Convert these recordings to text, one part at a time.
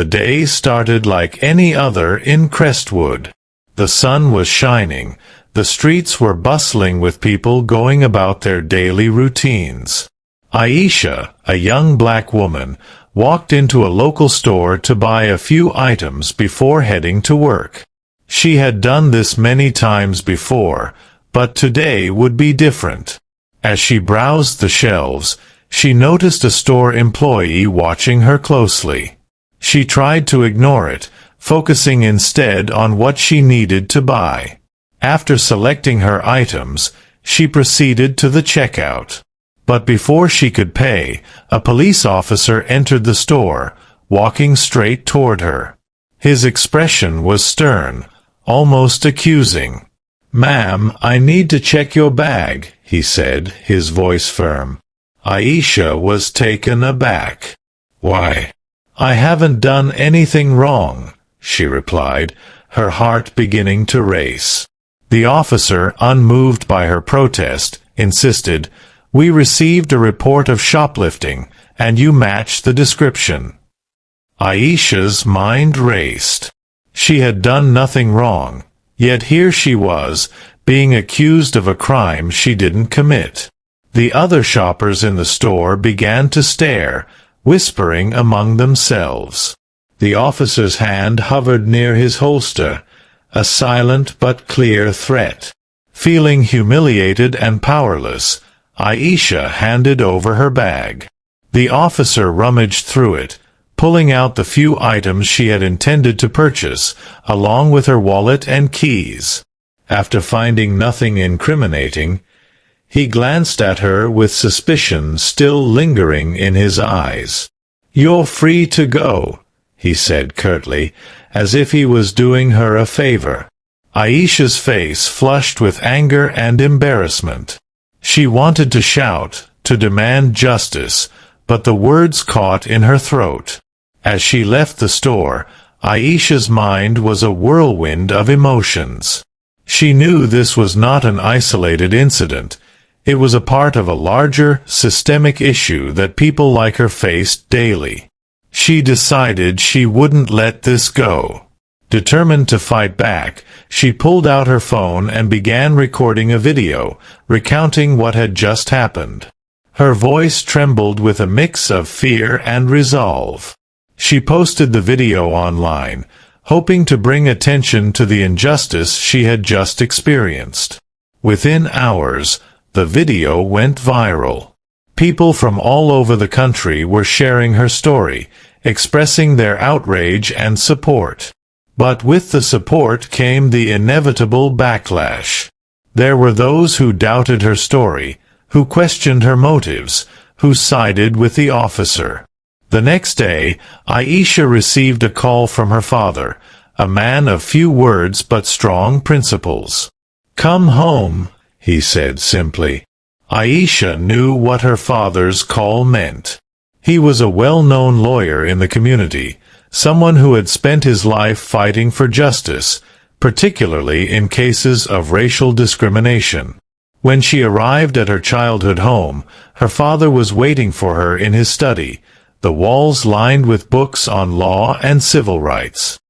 The day started like any other in Crestwood. The sun was shining. The streets were bustling with people going about their daily routines. Aisha, a young black woman, walked into a local store to buy a few items before heading to work. She had done this many times before, but today would be different. As she browsed the shelves, she noticed a store employee watching her closely. She tried to ignore it, focusing instead on what she needed to buy. After selecting her items, she proceeded to the checkout. But before she could pay, a police officer entered the store, walking straight toward her. His expression was stern, almost accusing. "Ma'am, I need to check your bag," he said, his voice firm. Aisha was taken aback. "Why? I haven't done anything wrong," she replied, her heart beginning to race. The officer, unmoved by her protest, insisted, "We received a report of shoplifting, and you match the description." Aisha's mind raced. She had done nothing wrong, yet here she was, being accused of a crime she didn't commit. The other shoppers in the store began to stare, whispering among themselves. The officer's hand hovered near his holster, a silent but clear threat. Feeling humiliated and powerless, Aisha handed over her bag. The officer rummaged through it, pulling out the few items she had intended to purchase, along with her wallet and keys. After finding nothing incriminating, he glanced at her with suspicion still lingering in his eyes. "You're free to go," he said curtly, as if he was doing her a favor. Aisha's face flushed with anger and embarrassment. She wanted to shout, to demand justice, but the words caught in her throat. As she left the store, Aisha's mind was a whirlwind of emotions. She knew this was not an isolated incident. It was a part of a larger, systemic issue that people like her faced daily. She decided she wouldn't let this go. Determined to fight back, she pulled out her phone and began recording a video, recounting what had just happened. Her voice trembled with a mix of fear and resolve. She posted the video online, hoping to bring attention to the injustice she had just experienced. Within hours, the video went viral. People from all over the country were sharing her story, expressing their outrage and support. But with the support came the inevitable backlash. There were those who doubted her story, who questioned her motives, who sided with the officer. The next day, Aisha received a call from her father, a man of few words but strong principles. "Come home," he said simply. Aisha knew what her father's call meant. He was a well-known lawyer in the community, someone who had spent his life fighting for justice, particularly in cases of racial discrimination. When she arrived at her childhood home, her father was waiting for her in his study, the walls lined with books on law and civil rights.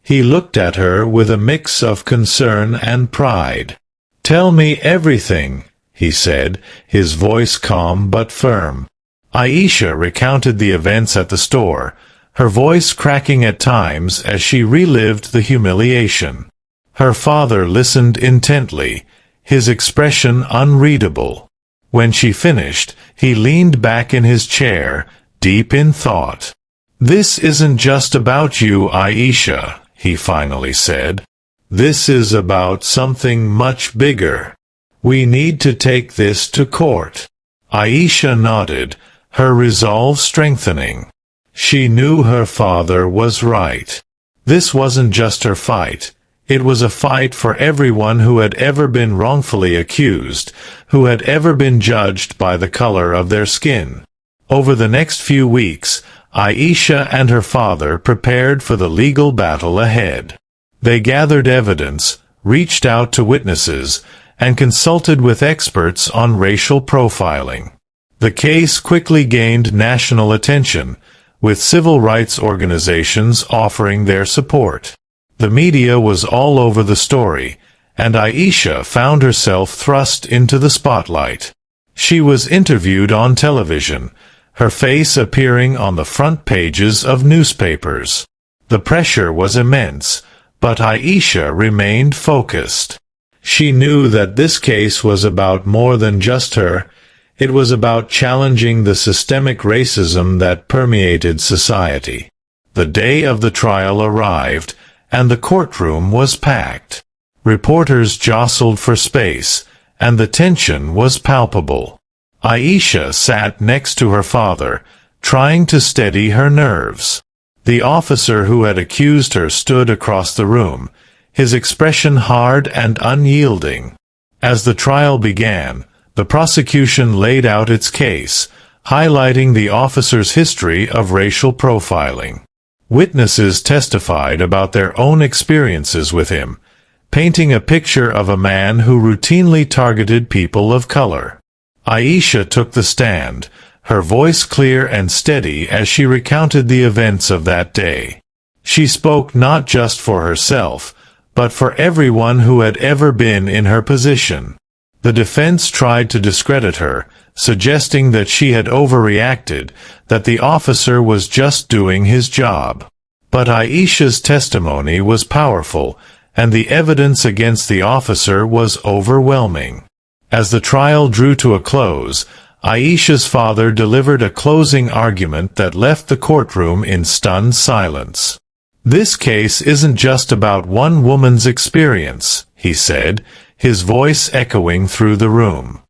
He looked at her with a mix of concern and pride. "Tell me everything," he said, his voice calm but firm. Aisha recounted the events at the store, her voice cracking at times as she relived the humiliation. Her father listened intently, his expression unreadable. When she finished, he leaned back in his chair, deep in thought. "This isn't just about you, Aisha," he finally said. "This is about something much bigger. We need to take this to court." Aisha nodded, her resolve strengthening. She knew her father was right. This wasn't just her fight. It was a fight for everyone who had ever been wrongfully accused, who had ever been judged by the color of their skin. Over the next few weeks, Aisha and her father prepared for the legal battle ahead. They gathered evidence, reached out to witnesses, and consulted with experts on racial profiling. The case quickly gained national attention, with civil rights organizations offering their support. The media was all over the story, and Aisha found herself thrust into the spotlight. She was interviewed on television, her face appearing on the front pages of newspapers. The pressure was immense, but Aisha remained focused. She knew that this case was about more than just her. It was about challenging the systemic racism that permeated society. The day of the trial arrived, and the courtroom was packed. Reporters jostled for space, and the tension was palpable. Aisha sat next to her father, trying to steady her nerves. The officer who had accused her stood across the room, his expression hard and unyielding. As the trial began, the prosecution laid out its case, highlighting the officer's history of racial profiling. Witnesses testified about their own experiences with him, painting a picture of a man who routinely targeted people of color. Aisha took the stand, her voice clear and steady as she recounted the events of that day. She spoke not just for herself, but for everyone who had ever been in her position. The defense tried to discredit her, suggesting that she had overreacted, that the officer was just doing his job. But Aisha's testimony was powerful, and the evidence against the officer was overwhelming. As the trial drew to a close, Aisha's father delivered a closing argument that left the courtroom in stunned silence. "This case isn't just about one woman's experience," he said, his voice echoing through the room.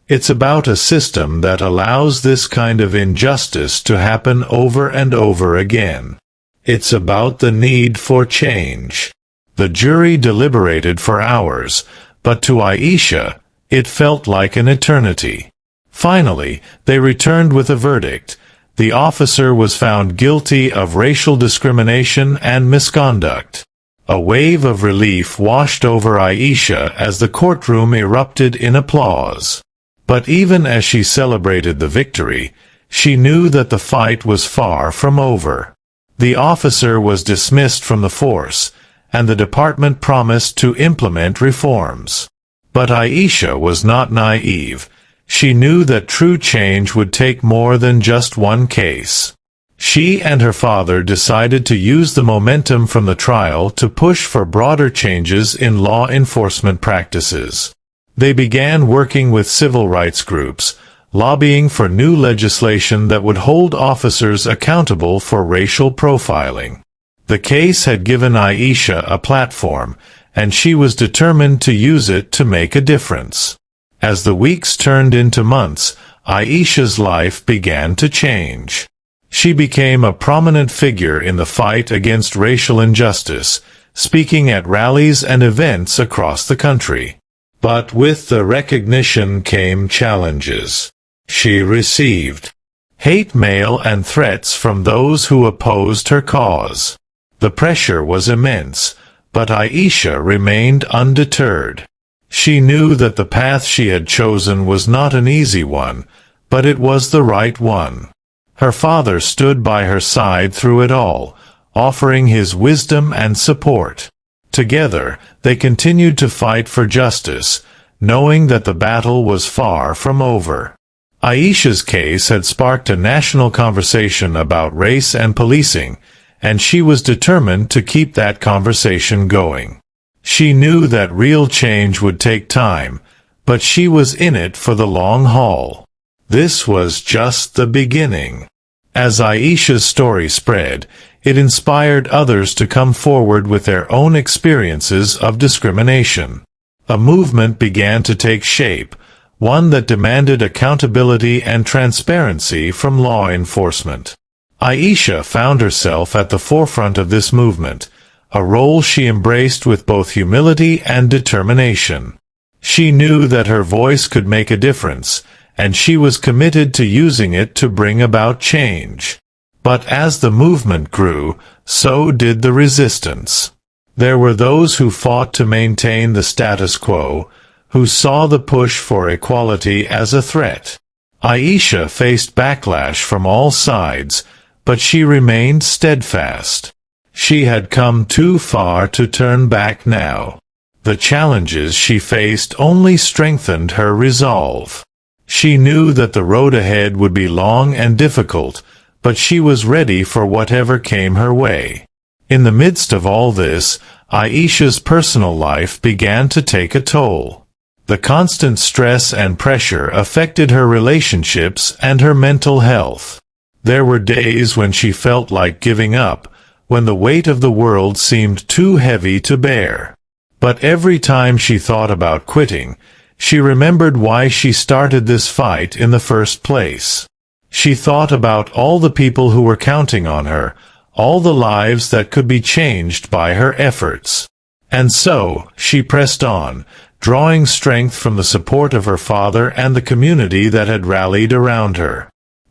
"It's about a system that allows this kind of injustice to happen over and over again. It's about the need for change." The jury deliberated for hours, but to Aisha, it felt like an eternity. Finally, they returned with a verdict. The officer was found guilty of racial discrimination and misconduct. A wave of relief washed over Aisha as the courtroom erupted in applause. But even as she celebrated the victory, she knew that the fight was far from over. The officer was dismissed from the force, and the department promised to implement reforms. But Aisha was not naive. She knew that true change would take more than just one case. She and her father decided to use the momentum from the trial to push for broader changes in law enforcement practices. They began working with civil rights groups, lobbying for new legislation that would hold officers accountable for racial profiling. The case had given Aisha a platform, and she was determined to use it to make a difference. As the weeks turned into months, Aisha's life began to change. She became a prominent figure in the fight against racial injustice, speaking at rallies and events across the country. But with the recognition came challenges. She received hate mail and threats from those who opposed her cause. The pressure was immense, but Aisha remained undeterred. She knew that the path she had chosen was not an easy one, but it was the right one. Her father stood by her side through it all, offering his wisdom and support. Together, they continued to fight for justice, knowing that the battle was far from over. Aisha's case had sparked a national conversation about race and policing, and she was determined to keep that conversation going. She knew that real change would take time, but she was in it for the long haul. This was just the beginning. As Aisha's story spread, it inspired others to come forward with their own experiences of discrimination. A movement began to take shape, one that demanded accountability and transparency from law enforcement. Aisha found herself at the forefront of this movement, a role she embraced with both humility and determination. She knew that her voice could make a difference, and she was committed to using it to bring about change. But as the movement grew, so did the resistance. There were those who fought to maintain the status quo, who saw the push for equality as a threat. Aisha faced backlash from all sides, but she remained steadfast. She had come too far to turn back now. The challenges she faced only strengthened her resolve. She knew that the road ahead would be long and difficult, but she was ready for whatever came her way. In the midst of all this, Aisha's personal life began to take a toll. The constant stress and pressure affected her relationships and her mental health. There were days when she felt like giving up, when the weight of the world seemed too heavy to bear. But every time she thought about quitting, she remembered why she started this fight in the first place. She thought about all the people who were counting on her, all the lives that could be changed by her efforts. And so, she pressed on, drawing strength from the support of her father and the community that had rallied around her.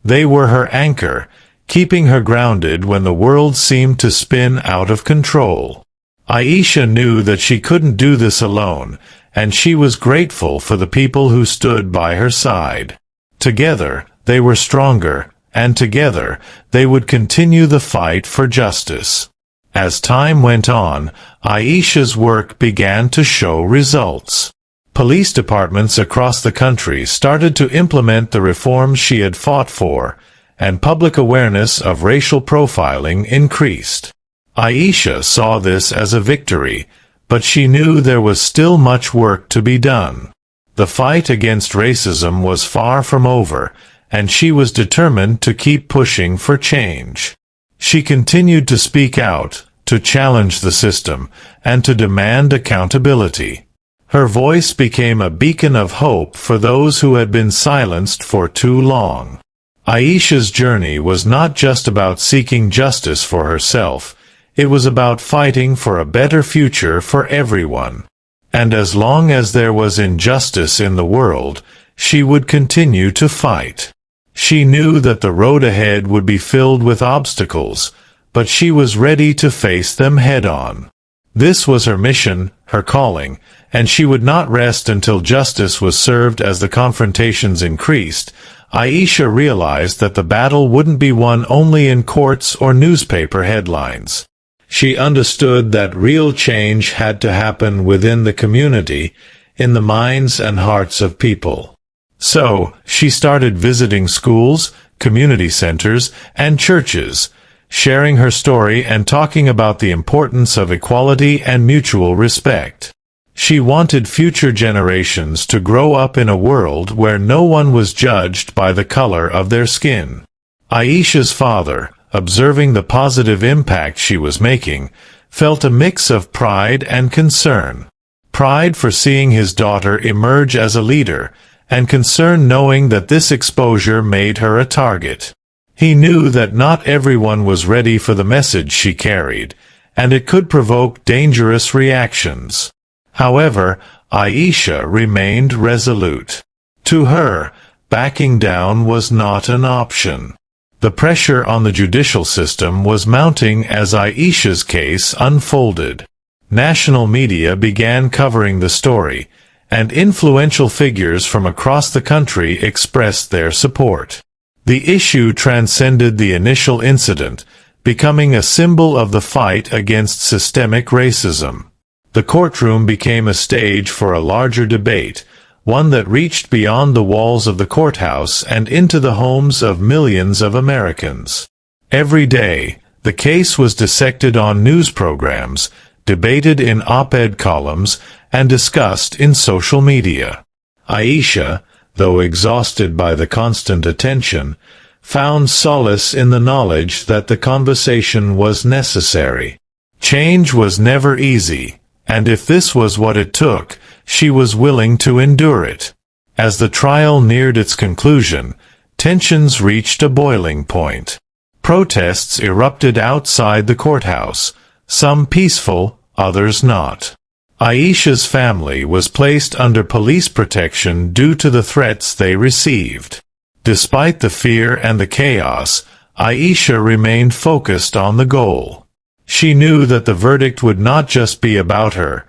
They were her anchor, keeping her grounded when the world seemed to spin out of control. Aisha knew that she couldn't do this alone, and she was grateful for the people who stood by her side. Together, they were stronger, and together, they would continue the fight for justice. As time went on, Aisha's work began to show results. Police departments across the country started to implement the reforms she had fought for, and public awareness of racial profiling increased. Aisha saw this as a victory, but she knew there was still much work to be done. The fight against racism was far from over, and she was determined to keep pushing for change. She continued to speak out, to challenge the system, and to demand accountability. Her voice became a beacon of hope for those who had been silenced for too long. Aisha's journey was not just about seeking justice for herself, it was about fighting for a better future for everyone. And as long as there was injustice in the world, she would continue to fight. She knew that the road ahead would be filled with obstacles, but she was ready to face them head-on. This was her mission, her calling, and she would not rest until justice was served. As the confrontations increased, Aisha realized that the battle wouldn't be won only in courts or newspaper headlines. She understood that real change had to happen within the community, in the minds and hearts of people. So, she started visiting schools, community centers, and churches, sharing her story and talking about the importance of equality and mutual respect. She wanted future generations to grow up in a world where no one was judged by the color of their skin. Aisha's father, observing the positive impact she was making, felt a mix of pride and concern. Pride for seeing his daughter emerge as a leader, and concern knowing that this exposure made her a target. He knew that not everyone was ready for the message she carried, and it could provoke dangerous reactions. However, Aisha remained resolute. To her, backing down was not an option. The pressure on the judicial system was mounting as Aisha's case unfolded. National media began covering the story, and influential figures from across the country expressed their support. The issue transcended the initial incident, becoming a symbol of the fight against systemic racism. The courtroom became a stage for a larger debate, one that reached beyond the walls of the courthouse and into the homes of millions of Americans. Every day, the case was dissected on news programs, debated in op-ed columns, and discussed in social media. Aisha, though exhausted by the constant attention, found solace in the knowledge that the conversation was necessary. Change was never easy, and if this was what it took, she was willing to endure it. As the trial neared its conclusion, tensions reached a boiling point. Protests erupted outside the courthouse, some peaceful, others not. Aisha's family was placed under police protection due to the threats they received. Despite the fear and the chaos, Aisha remained focused on the goal. She knew that the verdict would not just be about her.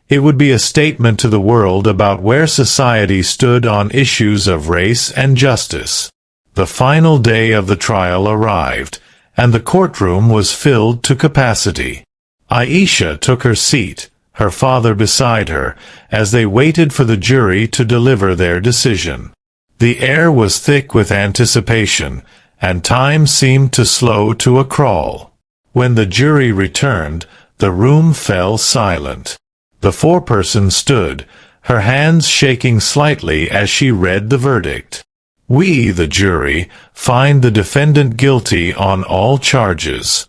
It would be a statement to the world about where society stood on issues of race and justice. The final day of the trial arrived, and the courtroom was filled to capacity. Aisha took her seat, her father beside her, as they waited for the jury to deliver their decision. The air was thick with anticipation, and time seemed to slow to a crawl. When the jury returned, the room fell silent. The foreperson stood, her hands shaking slightly as she read the verdict. "We, the jury, find the defendant guilty on all charges."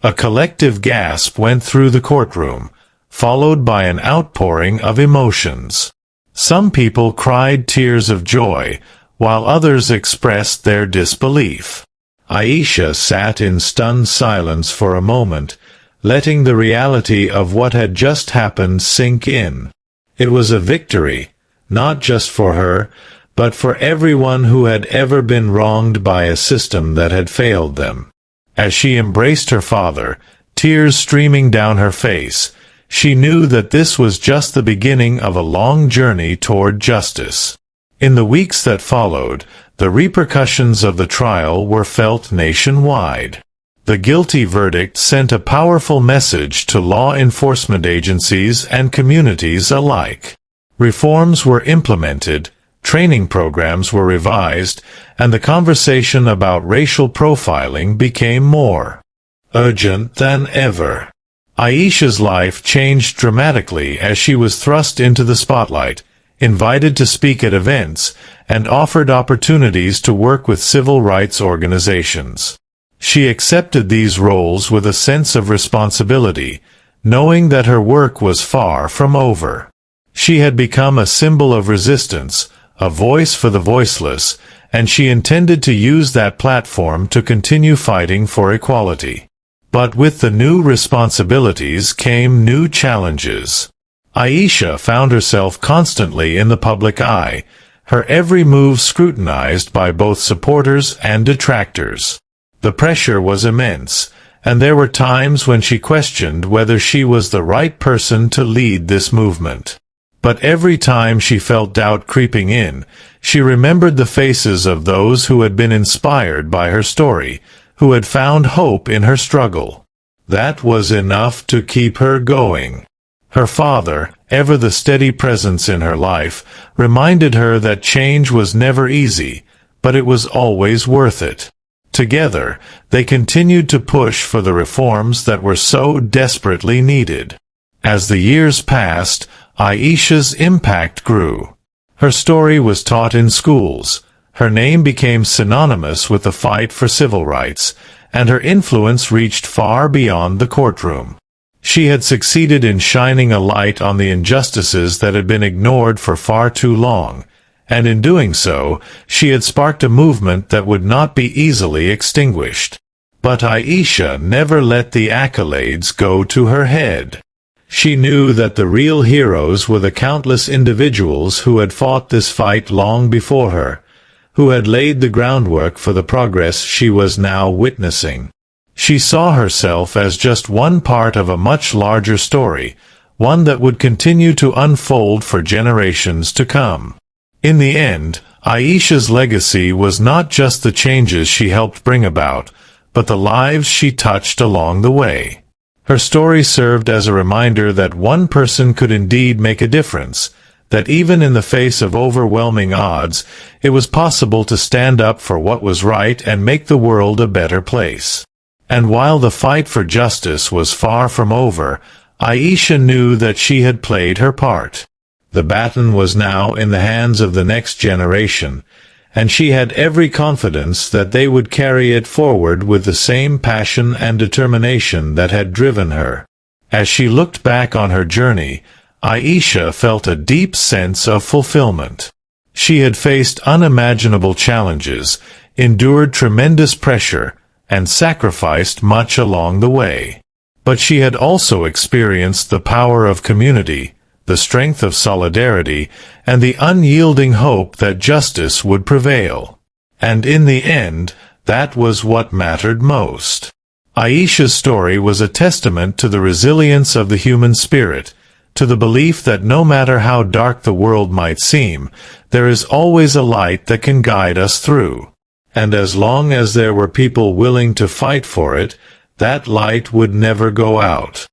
A collective gasp went through the courtroom, followed by an outpouring of emotions. Some people cried tears of joy, while others expressed their disbelief. Aisha sat in stunned silence for a moment, letting the reality of what had just happened sink in. It was a victory, not just for her, but for everyone who had ever been wronged by a system that had failed them. As she embraced her father, tears streaming down her face, she knew that this was just the beginning of a long journey toward justice. In the weeks that followed, the repercussions of the trial were felt nationwide. The guilty verdict sent a powerful message to law enforcement agencies and communities alike. Reforms were implemented, training programs were revised, and the conversation about racial profiling became more urgent than ever. Aisha's life changed dramatically as she was thrust into the spotlight, invited to speak at events, and offered opportunities to work with civil rights organizations. She accepted these roles with a sense of responsibility, knowing that her work was far from over. She had become a symbol of resistance, a voice for the voiceless, and she intended to use that platform to continue fighting for equality. But with the new responsibilities came new challenges. Aisha found herself constantly in the public eye, her every move scrutinized by both supporters and detractors. The pressure was immense, and there were times when she questioned whether she was the right person to lead this movement. But every time she felt doubt creeping in, she remembered the faces of those who had been inspired by her story, who had found hope in her struggle. That was enough to keep her going. Her father, ever the steady presence in her life, reminded her that change was never easy, but it was always worth it. Together, they continued to push for the reforms that were so desperately needed. As the years passed, Aisha's impact grew. Her story was taught in schools, her name became synonymous with the fight for civil rights, and her influence reached far beyond the courtroom. She had succeeded in shining a light on the injustices that had been ignored for far too long, and in doing so, she had sparked a movement that would not be easily extinguished. But Aisha never let the accolades go to her head. She knew that the real heroes were the countless individuals who had fought this fight long before her, who had laid the groundwork for the progress she was now witnessing. She saw herself as just one part of a much larger story, one that would continue to unfold for generations to come. In the end, Aisha's legacy was not just the changes she helped bring about, but the lives she touched along the way. Her story served as a reminder that one person could indeed make a difference, that even in the face of overwhelming odds, it was possible to stand up for what was right and make the world a better place. And while the fight for justice was far from over, Aisha knew that she had played her part. The baton was now in the hands of the next generation, and she had every confidence that they would carry it forward with the same passion and determination that had driven her. As she looked back on her journey, Aisha felt a deep sense of fulfillment. She had faced unimaginable challenges, endured tremendous pressure, and sacrificed much along the way. But she had also experienced the power of community, the strength of solidarity, and the unyielding hope that justice would prevail. And in the end, that was what mattered most. Aisha's story was a testament to the resilience of the human spirit, to the belief that no matter how dark the world might seem, there is always a light that can guide us through. and as long as there were people willing to fight for it, that light would never go out.